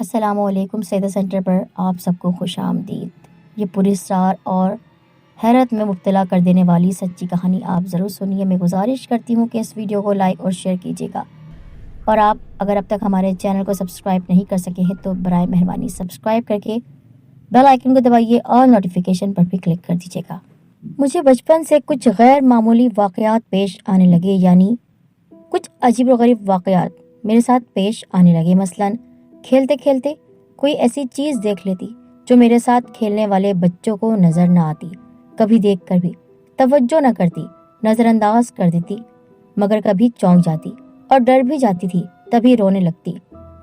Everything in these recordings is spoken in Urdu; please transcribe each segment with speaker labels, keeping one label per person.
Speaker 1: السلام علیکم سیدہ سینٹر پر آپ سب کو خوش آمدید۔ یہ پوری اسرار اور حیرت میں مبتلا کر دینے والی سچی کہانی آپ ضرور سنیے۔ میں گزارش کرتی ہوں کہ اس ویڈیو کو لائک اور شیئر کیجیے گا، اور آپ اگر اب تک ہمارے چینل کو سبسکرائب نہیں کر سکے ہیں تو برائے مہربانی سبسکرائب کر کے بیل آئیکن کو دبائیے اور نوٹیفیکیشن پر بھی کلک کر دیجیے گا۔ مجھے بچپن سے کچھ غیر معمولی واقعات پیش آنے لگے، یعنی کچھ عجیب و غریب واقعات میرے ساتھ پیش آنے لگے۔ مثلاً کھیلتے کھیلتے کوئی ایسی چیز دیکھ لیتی جو میرے ساتھ کھیلنے والے بچوں کو نظر نہ آتی، کبھی دیکھ کر بھی توجہ نہ کرتی، نظر انداز کر دیتی، مگر کبھی چونک جاتی اور ڈر بھی جاتی تھی، تبھی رونے لگتی۔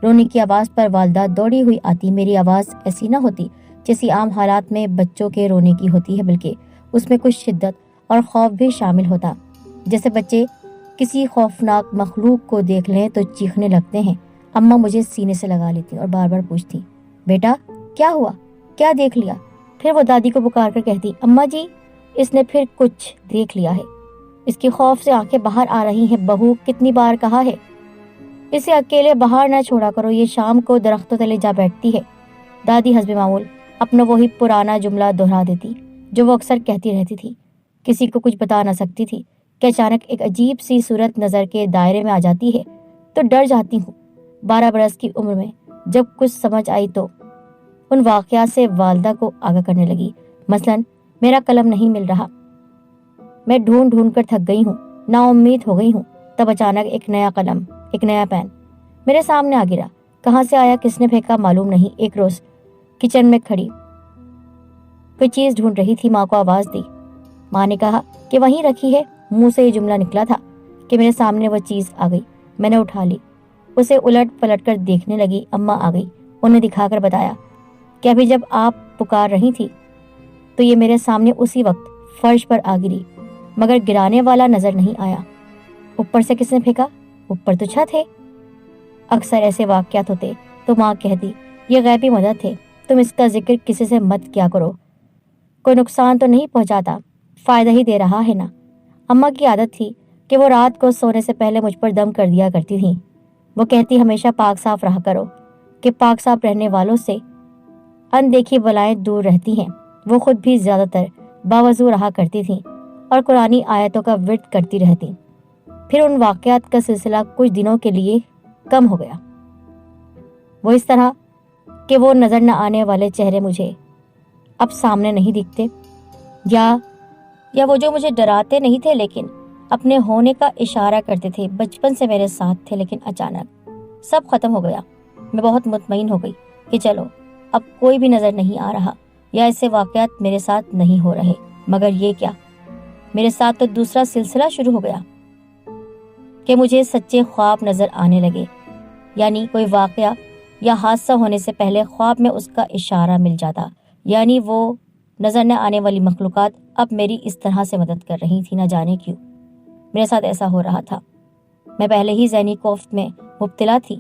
Speaker 1: رونے کی آواز پر والدہ دوڑی ہوئی آتی۔ میری آواز ایسی نہ ہوتی جیسی عام حالات میں بچوں کے رونے کی ہوتی ہے، بلکہ اس میں کچھ شدت اور خوف بھی شامل ہوتا، جیسے بچے کسی خوفناک مخلوق کو دیکھ لیں تو چیخنے لگتے ہیں۔ اماں مجھے سینے سے لگا لیتی اور بار بار پوچھتی، بیٹا کیا ہوا، کیا دیکھ لیا؟ پھر وہ دادی کو پکار کر کہتی، اماں جی اس نے پھر کچھ دیکھ لیا ہے، اس کی خوف سے آنکھیں باہر آ رہی ہیں، بہو کتنی بار کہا ہے اسے اکیلے باہر نہ چھوڑا کرو، یہ شام کو درختوں تلے جا بیٹھتی ہے۔ دادی حسب معمول اپنا وہی پرانا جملہ دہرا دیتی جو وہ اکثر کہتی رہتی تھی۔ کسی کو کچھ بتا نہ سکتی تھی کہ اچانک ایک عجیب سی صورت نظر کے دائرے میں آ جاتی ہے تو ڈر جاتی ہوں۔ 12 برس کی عمر میں جب کچھ سمجھ آئی تو ان واقعات سے والدہ کو آگاہ کرنے لگی۔ مثلاً میرا قلم نہیں مل رہا، میں ڈھونڈ ڈھونڈ کر تھک گئی ہوں، نا امید ہو گئی ہوں، تب اچانک ایک نیا قلم، ایک نیا پین میرے سامنے آ گرا۔ کہاں سے آیا، کس نے پھینکا معلوم نہیں۔ ایک روز کچن میں کھڑی کوئی چیز ڈھونڈ رہی تھی، ماں کو آواز دی، ماں نے کہا کہ وہیں رکھی ہے۔ منہ سے یہ جملہ نکلا تھا کہ میرے سامنے وہ چیز آ گئی، میں نے اٹھا لی، اسے الٹ پلٹ کر دیکھنے لگی۔ اماں آ گئی، انہیں دکھا کر بتایا کہ ابھی جب آپ پکار رہی تھی تو یہ میرے سامنے اسی وقت فرش پر آ گری، مگر گرانے والا نظر نہیں آیا۔ اوپر سے کس نے پھینکا؟ اوپر تو چھت ہے۔ اکثر ایسے واقعات ہوتے تو ماں کہتی یہ غیبی مدد ہے، تم اس کا ذکر کسی سے مت کیا کرو، کوئی نقصان تو نہیں پہنچاتا، فائدہ ہی دے رہا ہے نا۔ اماں کی عادت تھی کہ وہ رات کو سونے سے پہلے مجھ پر دم کر دیا کرتی تھیں۔ وہ کہتی ہمیشہ پاک صاف رہا کرو کہ پاک صاف رہنے والوں سے اندیکھی بلائیں دور رہتی ہیں۔ وہ خود بھی زیادہ تر باوضو رہا کرتی تھیں اور قرآنی آیتوں کا ورد کرتی رہتی۔ پھر ان واقعات کا سلسلہ کچھ دنوں کے لیے کم ہو گیا، وہ اس طرح کہ وہ نظر نہ آنے والے چہرے مجھے اب سامنے نہیں دکھتے، یا وہ جو مجھے ڈراتے نہیں تھے لیکن اپنے ہونے کا اشارہ کرتے تھے، بچپن سے میرے ساتھ تھے، لیکن اچانک سب ختم ہو گیا۔ میں بہت مطمئن ہو گئی کہ چلو اب کوئی بھی نظر نہیں آ رہا، یا ایسے واقعات میرے ساتھ نہیں ہو رہے۔ مگر یہ کیا، میرے ساتھ تو دوسرا سلسلہ شروع ہو گیا کہ مجھے سچے خواب نظر آنے لگے، یعنی کوئی واقعہ یا حادثہ ہونے سے پہلے خواب میں اس کا اشارہ مل جاتا، یعنی وہ نظر نہ آنے والی مخلوقات اب میری اس طرح سے مدد کر رہی تھی۔ نہ جانے کیوں میرے ساتھ ایسا ہو رہا تھا۔ میں پہلے ہی ذہنی کوفت میں مبتلا تھی،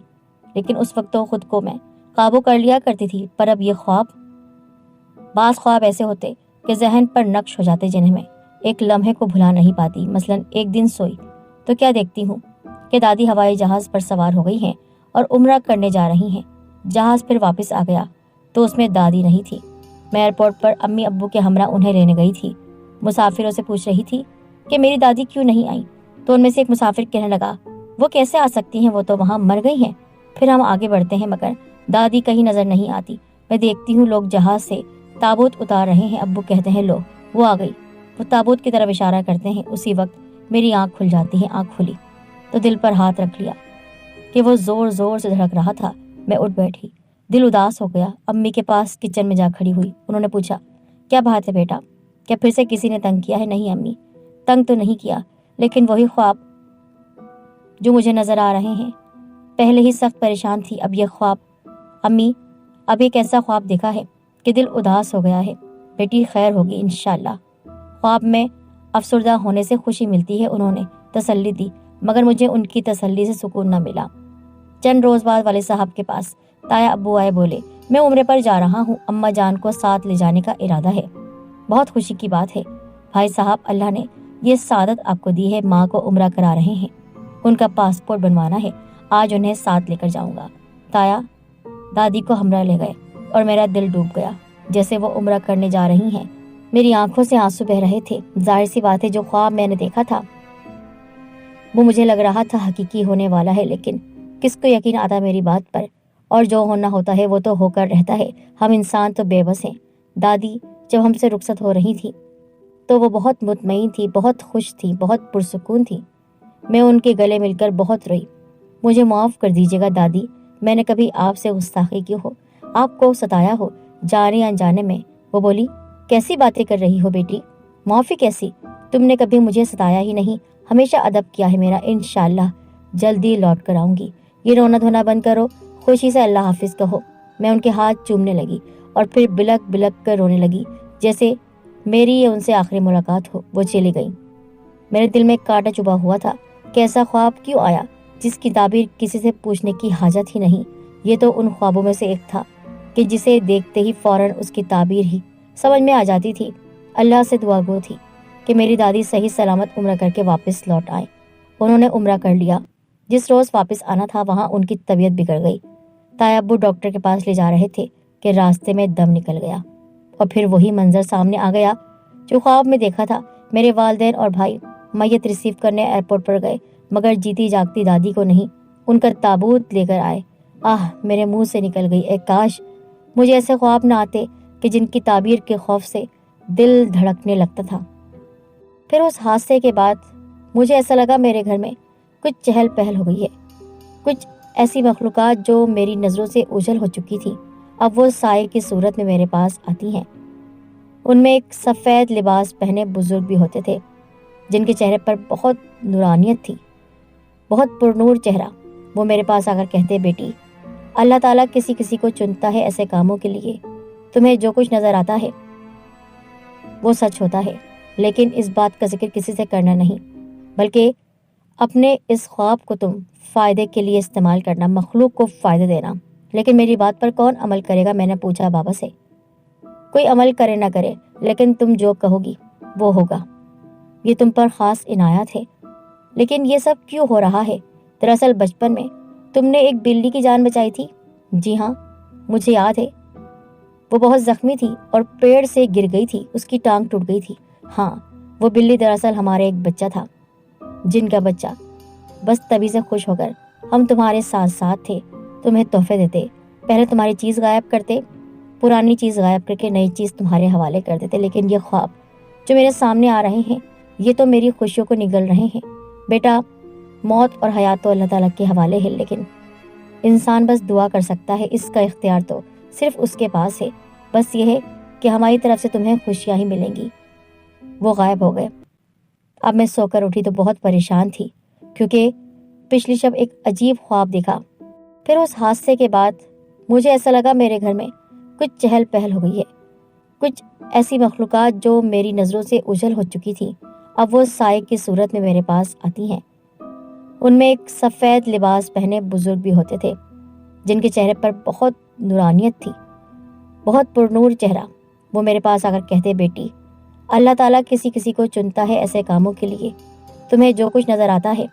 Speaker 1: لیکن اس وقت تو خود کو میں قابو کر لیا کرتی تھی، پر اب یہ بعض خواب ایسے ہوتے کہ ذہن پر نقش ہو جاتے، جنہیں میں ایک لمحے کو بھلا نہیں پاتی۔ مثلاً ایک دن سوئی تو کیا دیکھتی ہوں کہ دادی ہوائی جہاز پر سوار ہو گئی ہیں اور عمرہ کرنے جا رہی ہیں۔ جہاز پھر واپس آ گیا تو اس میں دادی نہیں تھی۔ میں ایئرپورٹ پر امی ابو کے ہمراہ انہیں لینے گئی تھی۔ مسافروں سے پوچھ رہی تھی کہ میری دادی کیوں نہیں آئی، تو ان میں سے ایک مسافر کہنے لگا وہ کیسے آ سکتی ہیں، وہ تو وہاں مر گئی ہیں۔ پھر ہم آگے بڑھتے ہیں مگر دادی کہیں نظر نہیں آتی۔ میں دیکھتی ہوں لوگ جہاز سے تابوت اتار رہے ہیں، ابو کہتے ہیں لو وہ آ گئی، وہ تابوت کی طرف اشارہ کرتے ہیں۔ اسی وقت میری آنکھ کھل جاتی ہے۔ آنکھ کھلی تو دل پر ہاتھ رکھ لیا کہ وہ زور زور سے دھڑک رہا تھا۔ میں اٹھ بیٹھی، دل اداس ہو گیا۔ امی کے پاس کچن میں جا کھڑی ہوئی، انہوں نے پوچھا کیا بات ہے بیٹا، کیا پھر سے کسی نے تنگ کیا ہے؟ نہیں امی، تنگ تو نہیں کیا، لیکن وہی خواب جو مجھے نظر آ رہے ہیں۔ پہلے ہی سخت پریشان تھی، اب یہ خواب۔ امی اب ایک ایسا خواب دیکھا ہے کہ دل اداس ہو گیا ہے۔ بیٹی خیر ہوگی انشاءاللہ۔ خواب میں افسردہ ہونے سے خوشی ملتی ہے، انہوں نے تسلی دی، مگر مجھے ان کی تسلی سے سکون نہ ملا۔ چند روز بعد والد صاحب کے پاس تایا ابو آئے، بولے میں عمرے پر جا رہا ہوں، اماں جان کو ساتھ لے جانے کا ارادہ ہے۔ بہت خوشی کی بات ہے بھائی صاحب، اللہ نے یہ سعادت آپ کو دی ہے، ماں کو عمرہ کرا رہے ہیں، ان کا پاسپورٹ بنوانا ہے، آج انہیں ساتھ لے کر جاؤں گا۔ تایا دادی کو ہمراہ لے گئے اور میرا دل ڈوب گیا۔ جیسے وہ عمرہ کرنے جا رہی ہیں، میری آنکھوں سے آنسو بہ رہے تھے۔ ظاہر سی بات ہے، جو خواب میں نے دیکھا تھا وہ مجھے لگ رہا تھا حقیقی ہونے والا ہے، لیکن کس کو یقین آتا میری بات پر؟ اور جو ہونا ہوتا ہے وہ تو ہو کر رہتا ہے، ہم انسان تو بے بس ہیں۔ دادی جب ہم سے رخصت ہو رہی تھی تو وہ بہت مطمئن تھی، بہت خوش تھی، بہت پرسکون تھی۔ میں ان کے گلے مل کر بہت روئی۔ مجھے معاف کر دیجیے گا دادی، میں نے کبھی آپ سے گستاخی کی ہو، آپ کو ستایا ہو جانے انجانے میں۔ وہ بولی، کیسی باتیں کر رہی ہو بیٹی؟ معافی کیسی؟ تم نے کبھی مجھے ستایا ہی نہیں، ہمیشہ ادب کیا ہے میرا۔ انشاءاللہ جلدی لوٹ کر آؤں گی۔ یہ رونا دھونا بند کرو، خوشی سے اللہ حافظ کہو۔ میں ان کے ہاتھ چومنے لگی اور پھر بلک بلک کر رونے لگی، جیسے میری یہ ان سے آخری ملاقات ہو۔ وہ چلی گئیں۔ میرے دل میں کانٹا چبھا ہوا تھا کہ ایسا خواب کیوں آیا جس کی تعبیر کسی سے پوچھنے کی حاجت ہی نہیں۔ یہ تو ان خوابوں میں سے ایک تھا کہ جسے دیکھتے ہی فوراً اس کی تعبیر ہی سمجھ میں آ جاتی تھی۔ اللہ سے دعا گو تھی کہ میری دادی صحیح سلامت عمرہ کر کے واپس لوٹ آئیں۔ انہوں نے عمرہ کر لیا۔ جس روز واپس آنا تھا وہاں ان کی طبیعت بگڑ گئی۔ تایا ابو ڈاکٹر کے پاس لے جا رہے تھے کہ راستے میں دم نکل گیا، اور پھر وہی منظر سامنے آ گیا جو خواب میں دیکھا تھا۔ میرے والدین اور بھائی میت ریسیو کرنے ایئرپورٹ پر گئے، مگر جیتی جاگتی دادی کو نہیں۔ ان کا تابوت لے کر آئے۔ میرے منہ سے نکل گئی، اے کاش مجھے ایسے خواب نہ آتے کہ جن کی تعبیر کے خوف سے دل دھڑکنے لگتا تھا۔ پھر اس حادثے کے بعد مجھے ایسا لگا میرے گھر میں کچھ چہل پہل ہو گئی ہے۔ کچھ ایسی مخلوقات جو میری نظروں سے اوجھل ہو چکی تھی اب وہ سائے کی صورت میں میرے پاس آتی ہیں۔ ان میں ایک سفید لباس پہنے بزرگ بھی ہوتے تھے جن کے چہرے پر بہت نورانیت تھی، بہت پرنور چہرہ۔ وہ میرے پاس آ کر کہتے، بیٹی اللہ تعالیٰ کسی کسی کو چنتا ہے ایسے کاموں کے لیے۔ تمہیں جو کچھ نظر آتا ہے وہ سچ ہوتا ہے، لیکن اس بات کا ذکر کسی سے کرنا نہیں، بلکہ اپنے اس خواب کو تم فائدے کے لیے استعمال کرنا، مخلوق کو فائدہ دینا۔ لیکن میری بات پر کون عمل کرے گا؟ میں نے پوچھا بابا سے۔ کوئی عمل کرے نہ کرے، لیکن تم جو کہو گی وہ ہوگا۔ یہ تم پر خاص عنایت ہے۔ لیکن یہ سب کیوں ہو رہا ہے؟ دراصل بچپن میں تم نے ایک بلی کی جان بچائی تھی۔ جی ہاں، مجھے یاد ہے۔ وہ بہت زخمی تھی اور پیڑ سے گر گئی تھی، اس کی ٹانگ ٹوٹ گئی تھی۔ ہاں، وہ بلی دراصل ہمارے ایک بچہ تھا، جن کا بچہ۔ بس تبھی سے خوش ہو کر ہم تمہارے ساتھ ساتھ تھے، تمہیں تحفے دیتے، پہلے تمہاری چیز غائب کرتے، پرانی چیز غائب کر کے نئی چیز تمہارے حوالے کر دیتے۔ لیکن یہ خواب جو میرے سامنے آ رہے ہیں یہ تو میری خوشیوں کو نگل رہے ہیں۔ بیٹا، موت اور حیات تو اللہ تعالیٰ کے حوالے ہے، لیکن انسان بس دعا کر سکتا ہے، اس کا اختیار تو صرف اس کے پاس ہے۔ بس یہ ہے کہ ہماری طرف سے تمہیں خوشیاں ہی ملیں گی۔ وہ غائب ہو گئے۔ اب میں سو کر اٹھی تو بہت پریشان تھی، کیونکہ پچھلی شب ایک عجیب خواب دیکھا۔ پھر اس حادثے کے بعد مجھے ایسا لگا میرے گھر میں کچھ چہل پہل ہو گئی ہے۔ کچھ ایسی مخلوقات جو میری نظروں سے اوجھل ہو چکی تھی اب وہ سائے کی صورت میں میرے پاس آتی ہیں۔ ان میں ایک سفید لباس پہنے بزرگ بھی ہوتے تھے جن کے چہرے پر بہت نورانیت تھی، بہت پرنور چہرہ۔ وہ میرے پاس آ کر کہتے، بیٹی اللہ تعالیٰ کسی کسی کو چنتا ہے ایسے کاموں کے لیے۔ تمہیں جو کچھ نظر آتا ہے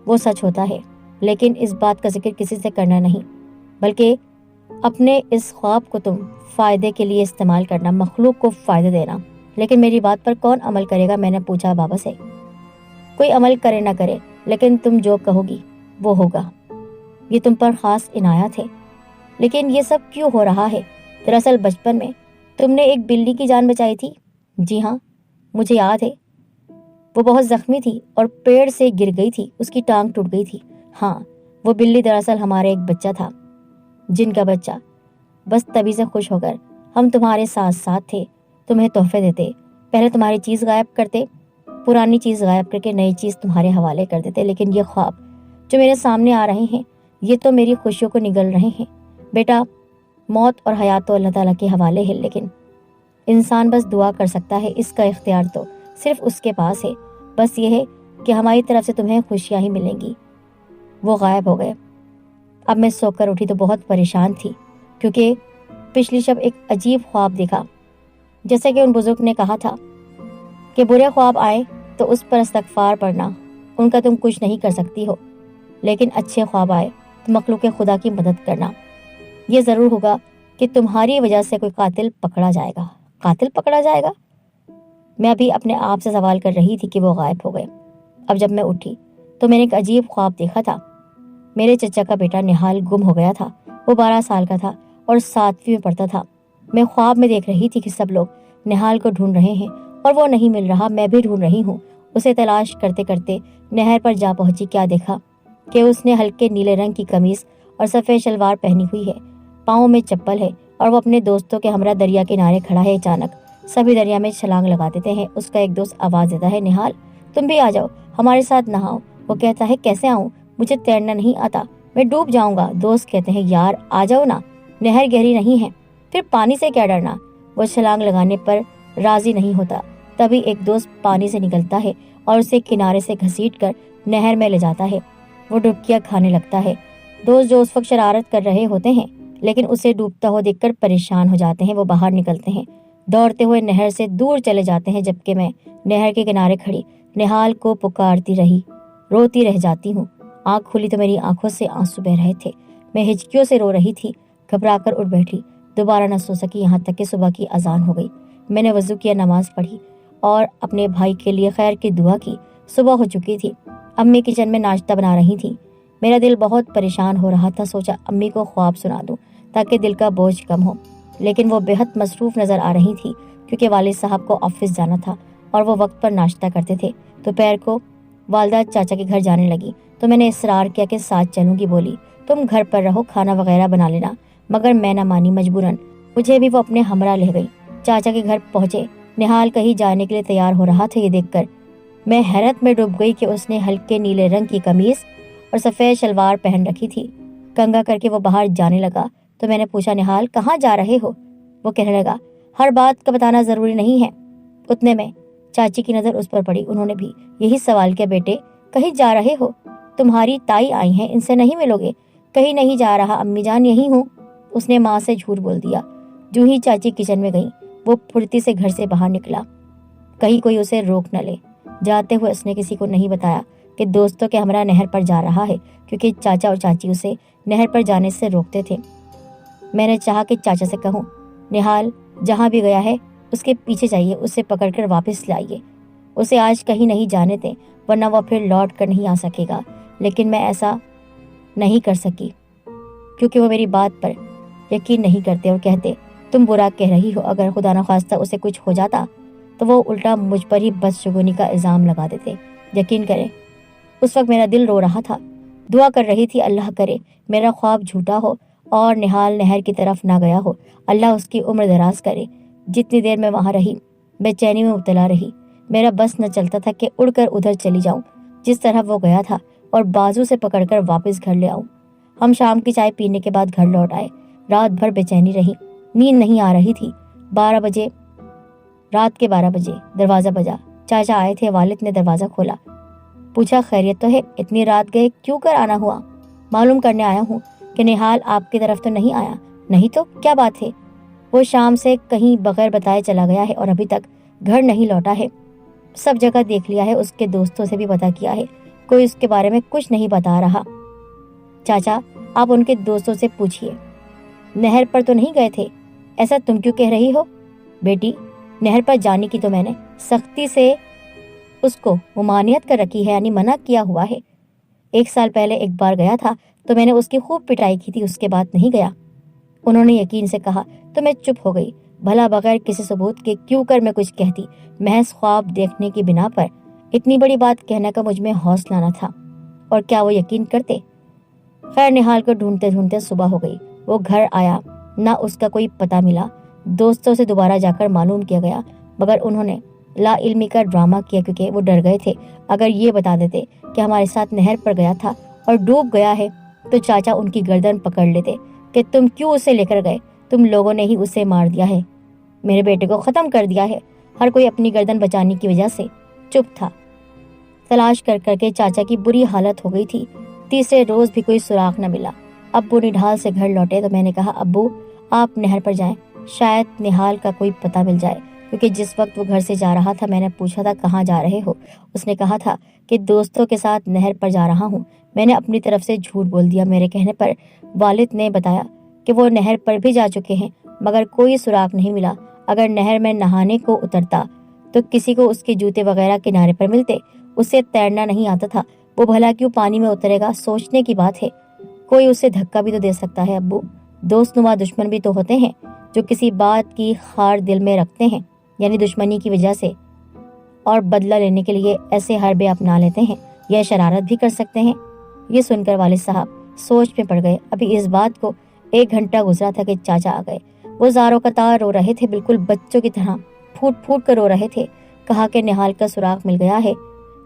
Speaker 1: وہ سچ ہوتا ہے، لیکن اس بات کا ذکر کسی سے کرنا نہیں، بلکہ اپنے اس خواب کو تم فائدے کے لیے استعمال کرنا، مخلوق کو فائدہ دینا۔ لیکن میری بات پر کون عمل کرے گا؟ میں نے پوچھا بابا سے۔ کوئی عمل کرے نہ کرے، لیکن تم جو کہو گی وہ ہوگا۔ یہ تم پر خاص عنایت ہے۔ لیکن یہ سب کیوں ہو رہا ہے؟ دراصل بچپن میں تم نے ایک بلی کی جان بچائی تھی۔ جی ہاں، مجھے یاد ہے۔ وہ بہت زخمی تھی اور پیڑ سے گر گئی تھی، اس کی ٹانگ ٹوٹ گئی تھی۔ ہاں، وہ بلی دراصل ہمارے ایک بچہ تھا، جن کا بچہ۔ بس تبھی سے خوش ہو کر ہم تمہارے ساتھ ساتھ تھے، تمہیں تحفے دیتے، پہلے تمہاری چیز غائب کرتے، پرانی چیز غائب کر کے نئی چیز تمہارے حوالے کر دیتے۔ لیکن یہ خواب جو میرے سامنے آ رہے ہیں یہ تو میری خوشیوں کو نگل رہے ہیں۔ بیٹا، موت اور حیات تو اللہ تعالیٰ کے حوالے ہے، لیکن انسان بس دعا کر سکتا ہے، اس کا اختیار تو صرف اس کے پاس ہے۔ بس یہ ہے کہ ہماری طرف سے تمہیں خوشیاں ہی ملیں گی۔ وہ غائب ہو گئے۔ اب میں سو کر اٹھی تو بہت پریشان تھی، کیونکہ پچھلی شب ایک عجیب خواب دیکھا۔ جیسے کہ ان بزرگ نے کہا تھا کہ برے خواب آئے تو اس پر استغفار پڑھنا، ان کا تم کچھ نہیں کر سکتی ہو، لیکن اچھے خواب آئے تو مخلوق خدا کی مدد کرنا، یہ ضرور ہوگا کہ تمہاری وجہ سے کوئی قاتل پکڑا جائے گا۔ قاتل پکڑا جائے گا؟ میں ابھی اپنے آپ سے سوال کر رہی تھی کہ وہ غائب ہو گئے۔ اب جب میں اٹھی تو میں نے ایک عجیب خواب دیکھا تھا۔ میرے چچا کا بیٹا نہال گم ہو گیا تھا۔ وہ 12 سال کا تھا اور 7ویں میں پڑھتا تھا۔ میں خواب میں دیکھ رہی تھی کہ سب لوگ نہال کو ڈھونڈ رہے ہیں اور وہ نہیں مل رہا۔ میں بھی ڈھونڈ رہی ہوں۔ اسے تلاش کرتے کرتے نہر پر جا پہنچی۔ کیا دیکھا کہ اس نے ہلکے نیلے رنگ کی قمیض اور سفید شلوار پہنی ہوئی ہے، پاؤں میں چپل ہے اور وہ اپنے دوستوں کے ہمراہ دریا کنارے کھڑا ہے۔ اچانک سبھی دریا میں چھلانگ لگا دیتے ہیں۔ اس کا ایک دوست آواز دیتا ہے، نہال تم بھی آ جاؤ، ہمارے ساتھ نہاؤ۔ وہ کہتا ہے، کیسے آؤں؟ مجھے تیرنا نہیں آتا، میں ڈوب جاؤں گا۔ دوست کہتے ہیں، یار آ جاؤ نا، نہر گہری نہیں ہے، پھر پانی سے کیا ڈرنا۔ وہ چھلانگ لگانے پر راضی نہیں ہوتا۔ تبھی ایک دوست پانی سے نکلتا ہے اور اسے کنارے سے گھسیٹ کر نہر میں لے جاتا ہے۔ وہ ڈبکیاں کھانے لگتا ہے۔ دوست جو اس وقت شرارت کر رہے ہوتے ہیں لیکن اسے ڈوبتا ہوا دیکھ کر پریشان ہو جاتے ہیں، وہ باہر نکلتے ہیں، دوڑتے ہوئے نہر سے دور چلے جاتے ہیں، جبکہ میں نہر کے کنارے کھڑی نہال کو پکارتی رہی، روتی رہ جاتی ہوں۔ آنکھ کھلی تو میری آنکھوں سے آنسو بہ رہے تھے۔ میں ہچکیوں سے رو رہی تھی، گھبرا کر اٹھ بیٹھی، دوبارہ نہ سو سکی یہاں تک کہ صبح کی اذان ہو گئی۔ میں نے وضو کیا، نماز پڑھی اور اپنے بھائی کے لیے خیر کی دعا کی۔ صبح ہو چکی تھی، امی کچن میں ناشتہ بنا رہی تھی۔ میرا دل بہت پریشان ہو رہا تھا۔ سوچا امی کو خواب سنا دوں تاکہ دل کا بوجھ کم ہو، لیکن وہ بہت مصروف نظر آ رہی تھی کیونکہ والد صاحب کو آفس جانا تھا اور وہ وقت پر ناشتہ کرتے تھے۔ دوپہر کو والدہ چاچا کے گھر جانے لگی تو میں نے اصرار کیا کہ ساتھ چلوں گی۔ بولی، تم گھر پر رہو، کھانا وغیرہ بنا لینا، مگر میں نہ مانی، مجبوراً مجھے بھی وہ اپنے ہمراہ لے گئی۔ چاچا کے گھر پہنچے، نہال کہیں جانے کے لیے تیار ہو رہا تھا۔ یہ دیکھ کر میں حیرت میں ڈوب گئی کہ اس نے ہلکے نیلے رنگ کی قمیض اور سفید شلوار پہن رکھی تھی۔ کنگا کر کے وہ باہر جانے لگا تو میں نے پوچھا، نہال کہاں جا رہے ہو؟ وہ کہنے لگا، ہر بات کا بتانا ضروری نہیں ہے۔ اتنے میں چاچی کی نظر اس پر پڑی، انہوں نے بھی یہی سوال کیا، بیٹے کہیں جا رہے ہو؟ تمہاری تائی آئی ہیں، ان سے نہیں ملو گے؟ کہیں نہیں جا رہا امی جان، یہی ہوں۔ اس نے ماں سے جھوٹ بول دیا۔ جو ہی چاچی کچن میں گئی وہ پھرتی سے گھر سے باہر نکلا، کہیں کوئی اسے روک نہ لے۔ جاتے ہوئے اس نے کسی کو نہیں بتایا کہ دوستوں کے ہمراہ نہر پر جا رہا ہے، کیونکہ چاچا اور چاچی اسے نہر پر جانے سے روکتے تھے۔ میں نے چاہا کہ چاچا سے کہوں، نہال جہاں بھی گیا ہے اس کے پیچھے جائیے، اسے پکڑ کر واپس لائیے، اسے آج کہیں نہیں جانے دیں ورنہ وہ پھر لوٹ کر نہیں آ سکے گا۔ لیکن میں ایسا نہیں کر سکی کیونکہ وہ میری بات پر یقین نہیں کرتے اور کہتے، تم برا کہہ رہی ہو، اگر خدا نخواستہ اسے کچھ ہو جاتا تو وہ الٹا مجھ پر ہی بدشگونی کا الزام لگا دیتے۔ یقین کریں اس وقت میرا دل رو رہا تھا، دعا کر رہی تھی، اللہ کرے میرا خواب جھوٹا ہو اور نہال نہر کی طرف نہ گیا ہو، اللہ اس کی عمر دراز کرے۔ جتنی دیر میں وہاں رہی بے چینی میں مبتلا رہی، میرا بس نہ چلتا تھا کہ اڑ کر ادھر چلی جاؤں جس طرح وہ گیا تھا اور بازو سے پکڑ کر واپس گھر لے آؤں۔ ہم شام کی چائے پینے کے بعد گھر لوٹ آئے۔ رات بھر بے چینی رہی، نیند نہیں آ رہی تھی۔ رات کے 12 بجے دروازہ بجا۔ چاچا آئے تھے، والد نے دروازہ کھولا، پوچھا، خیریت تو ہے؟ اتنی رات گئے کیوں کر آنا ہوا؟ معلوم کرنے آیا ہوں کہ نہال آپ کی طرف تو نہیں آیا۔ نہیں تو کیا بات ہے؟ وہ شام سے کہیں بغیر بتائے چلا گیا ہے اور ابھی تک گھر نہیں لوٹا ہے۔ سب جگہ دیکھ لیا ہے، اس کے دوستوں سے بھی پتہ کیا ہے، کوئی اس کے بارے میں کچھ نہیں بتا رہا۔ چاچا آپ ان کے دوستوں سے پوچھئے، نہر پر تو نہیں گئے تھے؟ ایسا تم کیوں کہہ رہی ہو؟ بیٹی نہر پر جانے کی تو میں نے سختی سے اس کو ممانعت کر رکھی ہے، یعنی منع کیا ہوا ہے۔ 1 سال پہلے ایک بار گیا تھا تو میں نے اس کی خوب پٹائی کی تھی، اس کے بعد نہیں گیا۔ انہوں نے یقین سے کہا تو میں چپ ہو گئی، بھلا بغیر کسی ثبوت کے کیوں کر میں کچھ کہتی، محض خواب دیکھنے کی بنا پر اتنی بڑی بات کہنے کا مجھ میں حوصلہ نہ تھا، اور کیا وہ یقین کرتے؟ خیر نہال کو ڈھونڈتے ڈھونڈتے صبح ہو گئی، وہ گھر آیا نہ اس کا کوئی پتہ ملا۔ دوستوں سے دوبارہ جا کر معلوم کیا گیا، مگر انہوں نے لا علمی کا ڈرامہ کیا کیونکہ وہ ڈر گئے تھے اگر یہ بتا دیتے کہ ہمارے ساتھ نہر پر گیا تھا اور ڈوب گیا ہے تو چاچا ان کی گردن پکڑ لیتے کہ تم کیوں اسے لے کر گئے، تم لوگوں نے ہی اسے مار دیا ہے، میرے بیٹے کو ختم کر دیا ہے۔ ہر کوئی اپنی گردن بچانے کی وجہ سے چپ تھا۔ تلاش کر کر کے چاچا کی بری حالت ہو گئی تھی۔ تیسرے روز بھی کوئی سراغ نہ ملا۔ ابو نڈھال سے گھر لوٹے تو میں نے کہا، ابو آپ نہر پر جائیں، شاید نہال کا کوئی پتہ مل جائے، کیونکہ جس وقت وہ گھر سے جا رہا تھا میں نے پوچھا تھا کہاں جا رہے ہو، اس نے کہا تھا کہ دوستوں کے ساتھ نہر پر جا رہا ہوں۔ میں نے اپنی طرف سے جھوٹ بول دیا۔ میرے کہنے پر والد نے بتایا کہ وہ نہر پر بھی جا چکے ہیں مگر کوئی سراغ نہیں ملا۔ اگر نہر میں نہانے کو اترتا تو کسی کو اس کے جوتے وغیرہ کنارے پر ملتے۔ اسے تیرنا نہیں آتا تھا، وہ بھلا کیوں پانی میں اترے گا؟ سوچنے کی بات ہے، کوئی اسے دھکا بھی تو دے سکتا ہے۔ ابو، دوست نما دشمن بھی تو ہوتے ہیں جو کسی بات کی خار دل میں رکھتے ہیں، یعنی دشمنی کی وجہ سے، اور بدلہ لینے کے لیے ایسے حربے اپنا لیتے ہیں یا شرارت بھی کر سکتے ہیں۔ یہ سن کر والد صاحب سوچ میں پڑ گئے۔ ابھی اس بات کو 1 گھنٹہ گزرا تھا کہ چاچا آ گئے۔ وہ زاروں قطار رو رہے تھے، بالکل بچوں کی طرح پھوٹ پھوٹ کر رو رہے تھے۔ کہا کہ نہال کا سراغ مل گیا ہے۔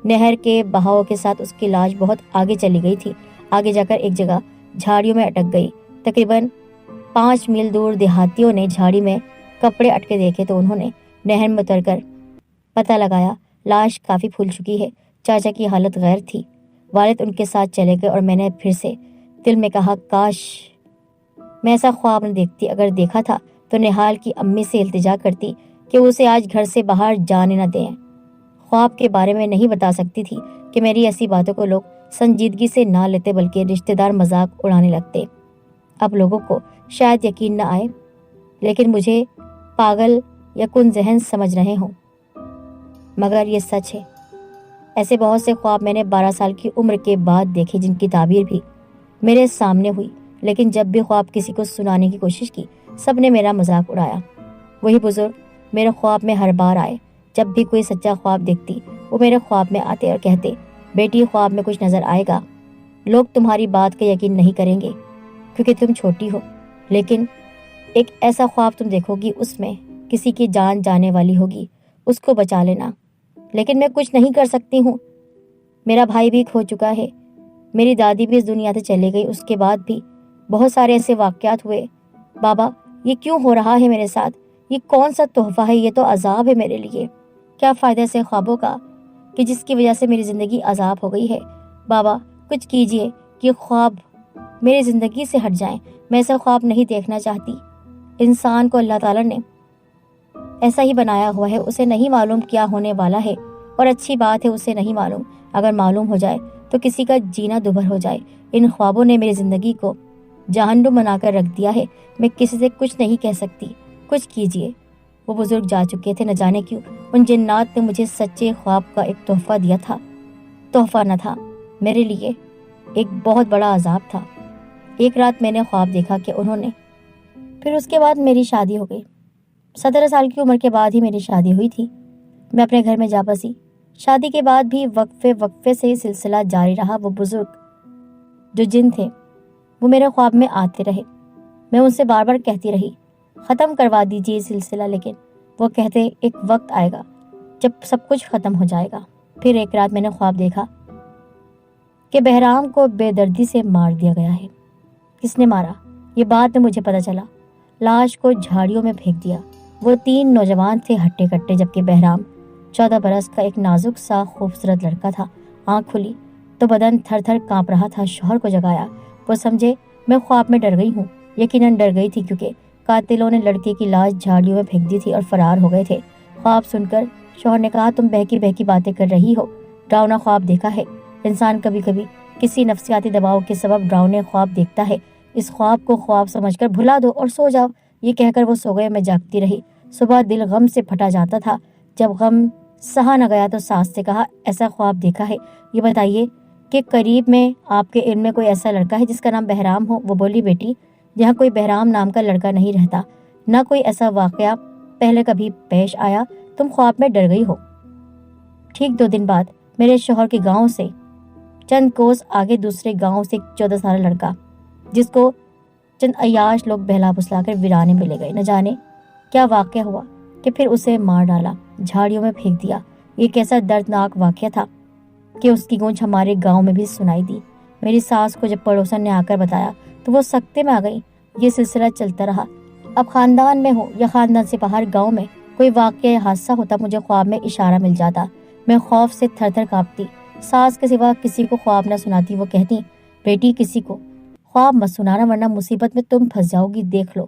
Speaker 1: نہر کے بہاؤ کے ساتھ اس کی لاش بہت آگے چلی گئی تھی، آگے جا کر ایک جگہ جھاڑیوں میں اٹک گئی۔ تقریباً 5 میل دور دیہاتیوں نے جھاڑی میں کپڑے اٹکے دیکھے تو انہوں نے نہر میں اتر کر پتہ لگایا لاش کافی پھول چکی ہے۔ چاچا کی حالت غیر تھی۔ والد ان کے ساتھ چلے گئے اور میں نے پھر سے دل میں کہا کاش میں ایسا خواب نہ دیکھتی۔ اگر دیکھا تھا تو نہال کی امی سے التجا کرتی کہ اسے آج گھر سے باہر جانے نہ دیں۔ خواب کے بارے میں نہیں بتا سکتی تھی کہ میری ایسی باتوں کو لوگ سنجیدگی سے نہ لیتے بلکہ رشتہ دار مذاق اڑانے لگتے۔ اب لوگوں کو شاید یقین نہ آئے، لیکن مجھے پاگل یا کن ذہن سمجھ رہے ہوں، مگر یہ سچ ہے۔ ایسے بہت سے خواب میں نے 12 سال کی عمر کے بعد دیکھے جن کی تعبیر بھی میرے سامنے ہوئی، لیکن جب بھی خواب کسی کو سنانے کی کوشش کی سب نے میرا مذاق اڑایا۔ وہی بزرگ میرے خواب میں ہر بار آئے۔ جب بھی کوئی سچا خواب دیکھتی وہ میرے خواب میں آتے اور کہتے بیٹی خواب میں کچھ نظر آئے گا، لوگ تمہاری بات کا یقین نہیں کریں گے کیونکہ تم چھوٹی ہو، لیکن ایک ایسا خواب تم دیکھو گی اس میں کسی کی جان جانے والی ہوگی، اس کو بچا لینا۔ لیکن میں کچھ نہیں کر سکتی ہوں، میرا بھائی بھی کھو چکا ہے، میری دادی بھی اس دنیا سے چلے گئی، اس کے بعد بھی بہت سارے ایسے واقعات ہوئے۔ بابا یہ کیوں ہو رہا ہے میرے ساتھ؟ یہ کون سا تحفہ ہے؟ یہ تو عذاب ہے میرے لیے۔ کیا فائدہ ایسے خوابوں کا کہ جس کی وجہ سے میری زندگی عذاب ہو گئی ہے؟ بابا کچھ کیجئے کہ خواب میری زندگی سے ہٹ جائیں، میں ایسا خواب نہیں دیکھنا چاہتی۔ انسان کو اللہ تعالیٰ نے ایسا ہی بنایا ہوا ہے، اسے نہیں معلوم کیا ہونے والا ہے، اور اچھی بات ہے اسے نہیں معلوم۔ اگر معلوم ہو جائے تو کسی کا جینا دوبھر ہو جائے۔ ان خوابوں نے میری زندگی کو جہنم بنا کر رکھ دیا ہے، میں کسی سے کچھ نہیں کہہ سکتی، کچھ کیجئے۔ وہ بزرگ جا چکے تھے، نہ جانے کیوں ان جنات نے مجھے سچے خواب کا ایک تحفہ دیا تھا۔ تحفہ نہ تھا، میرے لیے ایک بہت بڑا عذاب تھا۔ ایک رات میں نے خواب دیکھا کہ انہوں نے، پھر اس کے بعد میری شادی ہو گئی۔ 17 سال کی عمر کے بعد ہی میری شادی ہوئی تھی۔ میں اپنے گھر میں جا بسی۔ شادی کے بعد بھی وقفے سے سلسلہ جاری رہا۔ وہ بزرگ جو جن تھے وہ میرے خواب میں آتے رہے۔ میں ان سے بار بار کہتی رہی ختم کروا دیجیے سلسلہ، لیکن وہ کہتے ایک وقت آئے گا جب سب کچھ ختم ہو جائے گا۔ پھر ایک رات میں نے خواب دیکھا کہ بہرام کو بے دردی سے مار دیا گیا ہے۔ کس نے مارا یہ بعد میں مجھے پتہ چلا۔ لاش کو جھاڑیوں میں پھینک دیا۔ وہ 3 نوجوان تھے ہٹے کٹے، جبکہ بہرام 14 برس کا ایک نازک سا خوبصورت لڑکا تھا۔ آنکھ کھلی تو بدن تھر تھر کانپ رہا تھا۔ شوہر کو جگایا، وہ سمجھے میں خواب میں ڈر گئی ہوں۔ یقیناً ڈر گئی تھی کیونکہ قاتلوں نے لڑکے کی لاش جھاڑیوں میں پھینک دی تھی اور فرار ہو گئے تھے۔ خواب سن کر شوہر نے کہا تم بہکی بہکی باتیں کر رہی ہو، ڈراؤنا خواب دیکھا ہے۔ انسان کبھی کبھی کسی نفسیاتی دباؤ کے سبب ڈراؤنے خواب دیکھتا ہے، اس خواب کو خواب سمجھ کر بھلا دو اور سو جاؤ۔ یہ کہہ کر وہ سو گئے۔ میں جاگتی رہی۔ صبح دل غم سے پھٹا جاتا تھا۔ جب غم سہا نہ گیا تو ساس سے کہا ایسا خواب دیکھا ہے، یہ بتائیے کہ قریب میں آپ کے علم میں کوئی ایسا لڑکا ہے جس کا نام بہرام ہو؟ وہ بولی بیٹی یہاں کوئی بہرام نام کا لڑکا نہیں رہتا، نہ کوئی ایسا واقعہ پہلے کبھی پیش آیا، تم خواب میں ڈر گئی ہو۔ ٹھیک 2 دن بعد میرے شوہر کے گاؤں سے چند کوس آگے دوسرے گاؤں سے ایک 14 سالہ لڑکا جس کو چند عیاش لوگ بہلا پھسلا کر ویرانے میں لے گئے۔ نہ جانے کیا واقعہ ہوا کہ پھر اسے مار ڈالا، جھاڑیوں میں پھینک دیا۔ یہ کیسا دردناک واقعہ تھا کہ اس کی گونج ہمارے گاؤں میں بھی سنائی دی۔ میری ساس کو جب پڑوسن نے آ کر بتایا تو وہ سکتے میں آ گئی۔ یہ سلسلہ چلتا رہا۔ اب خاندان میں ہو یا خاندان سے باہر گاؤں میں کوئی واقعہ یا حادثہ ہوتا مجھے خواب میں اشارہ مل جاتا۔ میں خوف سے تھر تھر کانپتی۔ ساس کے سوا کسی کو خواب نہ سناتی۔ وہ کہتی بیٹی کسی کو خواب مت سنانا ورنہ مصیبت میں تم پھنس جاؤ گی، دیکھ لو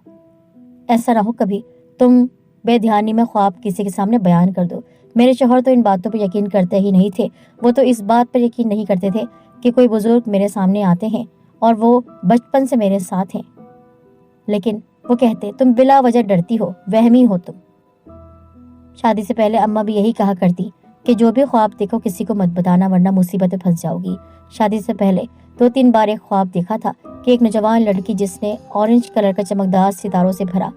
Speaker 1: ایسا نہ ہو کبھی تم بے دھیانی میں خواب کسی کے سامنے بیان کر دو۔ میرے شوہر تو ان باتوں پر یقین کرتے ہی نہیں تھے۔ وہ تو اس بات پر یقین نہیں کرتے تھے کہ کوئی بزرگ میرے سامنے آتے ہیں اور وہ بچپن سے میرے ساتھ ہیں۔ لیکن وہ کہتے تم بلا وجہ ڈرتی ہو، وہمی ہو تم۔ شادی سے پہلے اماں بھی یہی کہا کرتی کہ جو بھی خواب دیکھو کسی کو مت بتانا ورنہ مصیبت میں پھنس جاؤ گی۔ شادی سے پہلے 2-3 بار ایک خواب دیکھا تھا کہ ایک نوجوان لڑکی جس نے اورنج کلر کا چمکدار ستاروں سے بھرا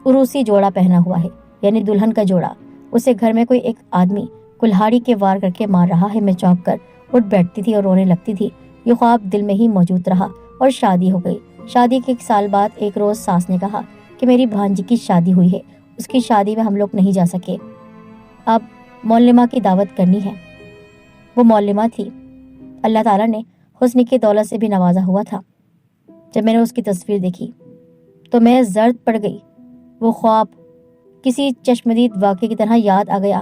Speaker 1: عروسی جوڑا پہنا ہوا ہے، یعنی دلہن کا جوڑا، اسے گھر میں کوئی ایک آدمی کلہاڑی کے وار کر کے مار رہا ہے۔ میں چونک کر اٹھ بیٹھتی تھی اور رونے لگتی تھی۔ یہ خواب دل میں ہی موجود رہا اور شادی ہو گئی۔ شادی کے 1 سال بعد ایک روز ساس نے کہا کہ میری بھانجی کی شادی ہوئی ہے، اس کی شادی میں ہم لوگ نہیں جا سکے، اب مولمہ کی دعوت کرنی ہے۔ وہ مولمہ تھی، اللہ تعالیٰ نے حسن کی دولت سے بھی نوازا ہوا تھا۔ جب میں نے اس کی تصویر دیکھی تو میں زرد پڑ گئی۔ وہ خواب کسی چشمدید واقعے کی طرح یاد آ گیا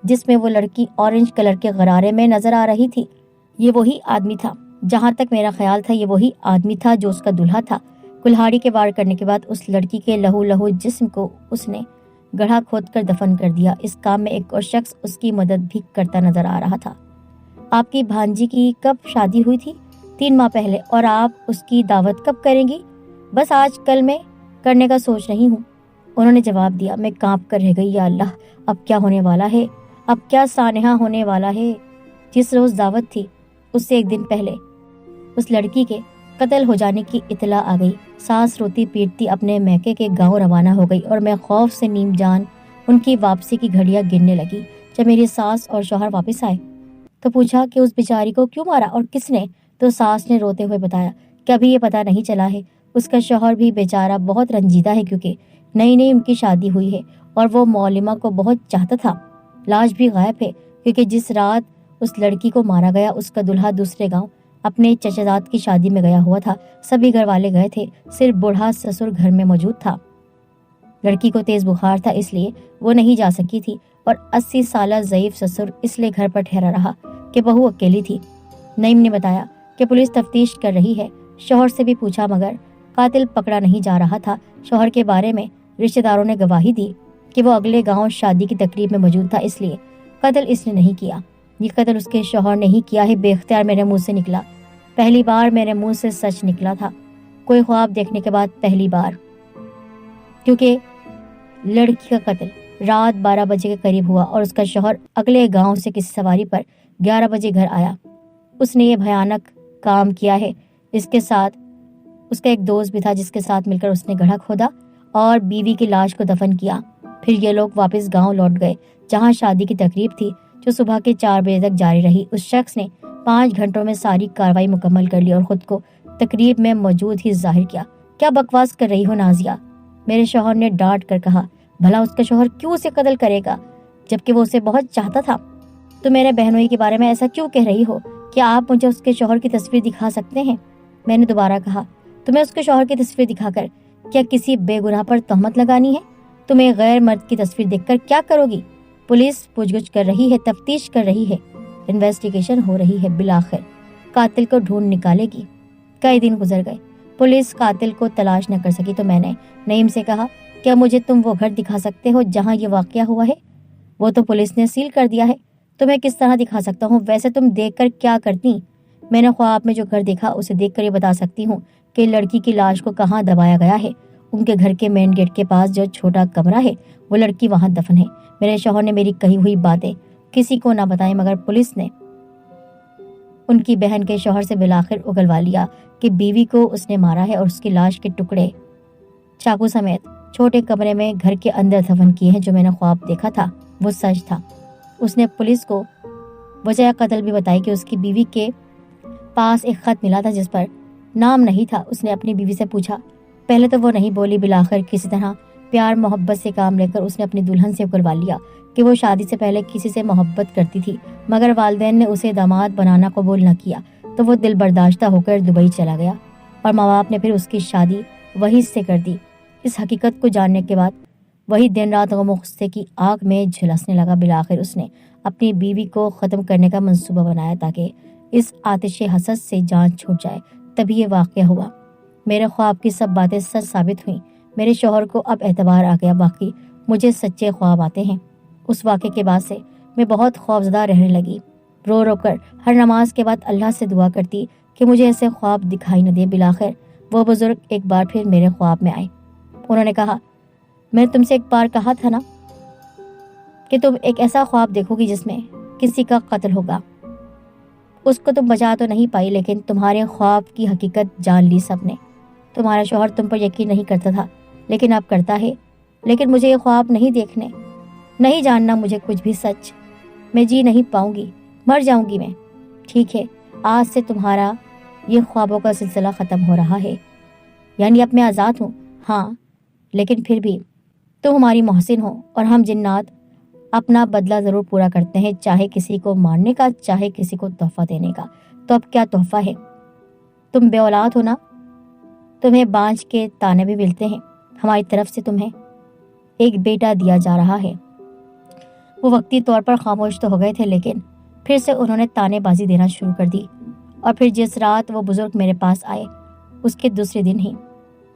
Speaker 1: جس میں وہ لڑکی اورنج کلر کے غرارے میں نظر آ رہی تھی۔ یہ وہی آدمی تھا، جہاں تک میرا خیال تھا یہ وہی آدمی تھا جو اس کا دلہا تھا۔ کلہاڑی کے وار کرنے کے بعد اس لڑکی کے لہو جسم کو اس نے گڑھا کھود کر دفن کر دیا۔ اس کام میں ایک اور شخص اس کی مدد بھی کرتا نظر آ رہا تھا۔ آپ کی بھانجی کی کب شادی ہوئی تھی؟ 3 ماہ پہلے۔ اور آپ اس کی دعوت کب کریں گی؟ بس آج کل میں کرنے کا سوچ رہی ہوں، انہوں نے جواب دیا۔ میں کانپ کر رہ گئی، یا اللہ، اب کیا ہونے والا ہے، اب کیا سانحہ ہونے والا ہے۔ جس روز دعوت تھی اس سے 1 دن پہلے اس لڑکی کے قتل ہو جانے کی اطلاع آ گئی۔ ساس روتی پیٹتی اپنے میکے کے گاؤں روانہ ہو گئی اور میں خوف سے نیم جان ان کی واپسی کی گھڑیاں گننے لگی۔ جب میری ساس اور شوہر واپس آئے تو پوچھا کہ اس بیچاری کو کیوں مارا اور کس نے، تو ساس نے روتے ہوئے بتایا کہ ابھی یہ پتہ نہیں چلا ہے۔ اس کا شوہر بھی بیچارہ بہت رنجیدہ ہے کیونکہ نئی ان کی شادی ہوئی ہے اور وہ مولمہ کو بہت چاہتا تھا۔ لاش بھی غائب ہے کیونکہ جس رات اس لڑکی کو مارا گیا اس کا دلہا دوسرے گاؤں اپنے چچاداد کی شادی میں گیا ہوا تھا۔ سبھی گھر والے گئے تھے، صرف بوڑھا سسر گھر میں موجود تھا۔ لڑکی کو تیز بخار تھا اس لیے وہ نہیں جا سکی تھی اور 80 سالہ ضعیف سسر اس لیے گھر پر ٹھہرا رہا کہ بہو اکیلی تھی۔ نعیم نے بتایا کہ پولیس تفتیش کر رہی ہے۔ شوہر سے بھی پوچھا مگر قاتل پکڑا نہیں جا رہا تھا۔ شوہر کے بارے میں رشتہ داروں نے گواہی دی کہ وہ اگلے گاؤں شادی کی تقریب میں موجود تھا، اس لیے قتل اس نے نہیں کیا۔ یہ قتل اس کے شوہر نے ہی کیا ہے۔ بے اختیار میرے منہ سے نکلا، پہلی بار میرے منہ سے سچ نکلا تھا، کوئی خواب دیکھنے کے بعد پہلی بار، کیونکہ لڑکی کا قتل رات 12 بجے کے قریب ہوا اور اس کا شوہر اگلے گاؤں سے کسی سواری پر 11 بجے گھر آیا۔ اس نے یہ بھیانک کام کیا ہے۔ اس کے ساتھ اس کا ایک دوست بھی تھا جس کے ساتھ مل کر اس نے گڑھا کھودا اور بیوی کی لاش کو دفن کیا۔ پھر یہ لوگ واپس گاؤں لوٹ گئے جہاں شادی کی تقریب تھی جو صبح کے 4 بجے تک جاری رہی۔ اس شخص نے 5 گھنٹوں میں ساری کارروائی مکمل کر لی اور خود کو تقریب میں موجود ہی ظاہر کیا۔ کیا بکواس کر رہی ہو نازیہ؟ میرے شوہر نے ڈانٹ کر کہا۔ بھلا اس کا شوہر کیوں اسے قتل کرے گا جبکہ وہ اسے بہت چاہتا تھا؟ تو میرے بہنوئی کے بارے میں ایسا کیوں کہہ رہی ہو؟ کیا آپ مجھے اس کے شوہر کی تصویر دکھا سکتے ہیں؟ میں نے دوبارہ کہا۔ تمہیں اس کے شوہر کی تصویر دکھا کر کیا کسی بے گناہ پر تہمت لگانی ہے؟ تم ایک غیر مرد کی تصویر دیکھ کر کیا کرو گی؟ پولیس پوچھ گچھ کر رہی ہے، تفتیش کر رہی ہے، انویسٹیگیشن ہو رہی ہے، بالآخر قاتل کو ڈھونڈ نکالے گی۔ کئی دن گزر گئے، پولیس قاتل کو تلاش نہ کر سکی تو میں نے نعیم سے کہا کیا مجھے تم وہ گھر دکھا سکتے ہو جہاں یہ واقعہ ہوا ہے؟ وہ تو پولیس نے سیل کر دیا ہے، تمہیں کس طرح دکھا سکتا ہوں؟ ویسے تم دیکھ کر کیا کرتی؟ میں نے خواب میں جو گھر دیکھا اسے دیکھ کر یہ بتا سکتی ہوں کہ لڑکی کی لاش کو کہاں دبایا گیا ہے۔ ان کے گھر کے مین گیٹ کے پاس جو چھوٹا کمرہ ہے وہ لڑکی وہاں دفن ہے۔ میرے شوہر نے میری کہی ہوئی باتیں کسی کو نہ بتائیں مگر پولیس نے ان کی بہن کے شوہر سے بالآخر اگلوا لیا کہ بیوی کو اس نے مارا ہے اور اس کی لاش کے ٹکڑے چاقو سمیت چھوٹے کمرے میں گھر کے اندر دفن کیے ہیں۔ جو میں نے خواب دیکھا تھا وہ سچ تھا۔ اس نے پولیس کو وجہ قتل بھی بتائی کہ اس کی بیوی کے پاس ایک خط ملا تھا جس پر نام نہیں تھا۔ اس نے اپنی بیوی سے پوچھا، پہلے تو وہ نہیں بولی، بالآخر کسی طرح پیار محبت سے کام لے کر اس نے اپنی دلہن سے اگلوا لیا کہ وہ شادی سے پہلے کسی سے محبت کرتی تھی مگر والدین نے اسے داماد بنانا قبول نہ کیا تو وہ دل برداشتہ ہو کر دبئی چلا گیا اور ماں باپ نے پھر اس کی شادی وہی سے کر دی۔ اس حقیقت کو جاننے کے بعد وہی دن رات غم و غصے کی آگ میں جھلسنے لگا۔ بالآخر اس نے اپنی بیوی کو ختم کرنے کا منصوبہ بنایا تاکہ اس آتش حسد سے جان چھوٹ جائے۔ تبھی یہ واقعہ ہوا۔ میرے خواب کی سب باتیں سچ ثابت ہوئیں۔ میرے شوہر کو اب اعتبار آ گیا، باقی مجھے سچے خواب آتے ہیں۔ اس واقعے کے بعد سے میں بہت خوفزدہ رہنے لگی، رو رو کر ہر نماز کے بعد اللہ سے دعا کرتی کہ مجھے ایسے خواب دکھائی نہ دے۔ بالآخر وہ بزرگ ایک بار پھر میرے خواب میں آئے۔ انہوں نے کہا، میں نے تم سے ایک بار کہا تھا نا کہ تم ایک ایسا خواب دیکھو گی جس میں کسی کا قتل ہوگا۔ اس کو تم بچا تو نہیں پائی، لیکن تمہارے خواب کی حقیقت جان لی سب نے۔ تمہارا شوہر تم پر یقین نہیں کرتا تھا، لیکن اب کرتا ہے۔ لیکن مجھے یہ خواب نہیں دیکھنے، نہیں جاننا مجھے کچھ بھی سچ۔ میں جی نہیں پاؤں گی، مر جاؤں گی میں۔ ٹھیک ہے، آج سے تمہارا یہ خوابوں کا سلسلہ ختم ہو رہا ہے، یعنی اب میں آزاد ہوں۔ ہاں، لیکن پھر بھی تم ہماری محسن ہو، اور ہم جنات اپنا بدلہ ضرور پورا کرتے ہیں، چاہے کسی کو مارنے کا، چاہے کسی کو تحفہ دینے کا۔ تو اب کیا تحفہ ہے؟ تم بے اولاد ہو نا، تمہیں بانجھ کے تانے بھی ملتے ہیں۔ ہماری طرف سے تمہیں ایک بیٹا دیا جا رہا ہے۔ وہ وقتی طور پر خاموش تو ہو گئے تھے، لیکن پھر سے انہوں نے تانے بازی دینا شروع کر دی۔ اور پھر جس رات وہ بزرگ میرے پاس آئے، اس کے دوسرے دن ہی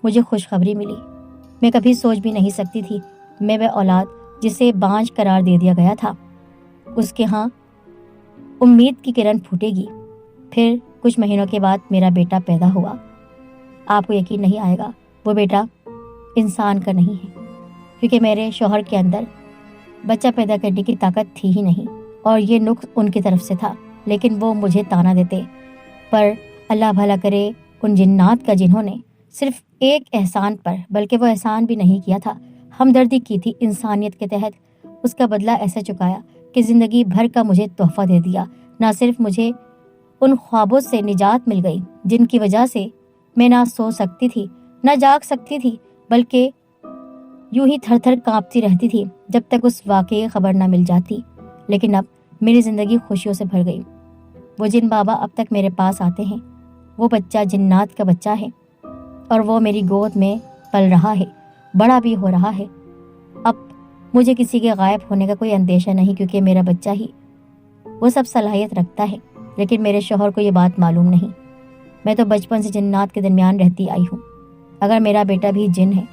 Speaker 1: مجھے خوشخبری ملی۔ میں کبھی سوچ بھی نہیں سکتی تھی میں بے اولاد جسے بانجھ قرار دے دیا گیا تھا، اس کے ہاں امید کی کرن پھوٹے گی۔ پھر کچھ مہینوں کے بعد میرا بیٹا پیدا ہوا۔ آپ کو یقین نہیں آئے گا، وہ بیٹا انسان کا نہیں ہے، کیونکہ میرے شوہر کے اندر بچہ پیدا کرنے کی طاقت تھی ہی نہیں، اور یہ نقص ان کی طرف سے تھا۔ لیکن وہ مجھے تانا دیتے، پر اللہ بھلا کرے ان جنات کا جنہوں نے صرف ایک احسان پر، بلکہ وہ احسان بھی نہیں کیا تھا، ہمدردی کی تھی انسانیت کے تحت، اس کا بدلہ ایسے چکایا کہ زندگی بھر کا مجھے تحفہ دے دیا۔ نہ صرف مجھے ان خوابوں سے نجات مل گئی جن کی وجہ سے میں نہ سو سکتی تھی، نہ جاگ سکتی تھی، بلکہ یوں ہی تھر تھر کانپتی رہتی تھی جب تک اس واقعی خبر نہ مل جاتی۔ لیکن اب میری زندگی خوشیوں سے بھر گئی۔ وہ جن بابا اب تک میرے پاس آتے ہیں، وہ بچہ جنات کا بچہ ہے، اور وہ میری گود میں پل رہا ہے، بڑا بھی ہو رہا ہے۔ اب مجھے کسی کے غائب ہونے کا کوئی اندیشہ نہیں، کیونکہ میرا بچہ ہی وہ سب صلاحیت رکھتا ہے۔ لیکن میرے شوہر کو یہ بات معلوم نہیں۔ میں تو بچپن سے جنات کے درمیان رہتی آئی ہوں۔ اگر میرا بیٹا بھی جن ہے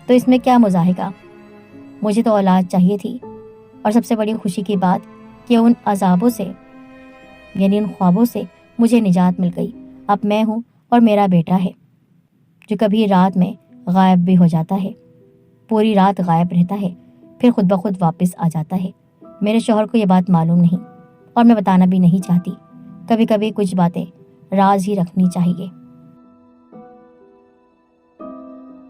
Speaker 1: تو اس میں کیا مزاحم؟ مجھے تو اولاد چاہیے تھی، اور سب سے بڑی خوشی کی بات کہ ان عذابوں سے، یعنی ان خوابوں سے مجھے نجات مل گئی۔ اب میں ہوں اور میرا بیٹا ہے، جو کبھی رات میں غائب بھی ہو جاتا ہے، پوری رات غائب رہتا ہے، پھر خود بخود واپس آ جاتا ہے۔ میرے شوہر کو یہ بات معلوم نہیں، اور میں بتانا بھی نہیں چاہتی۔ کبھی کبھی کچھ باتیں راز ہی رکھنی چاہیے۔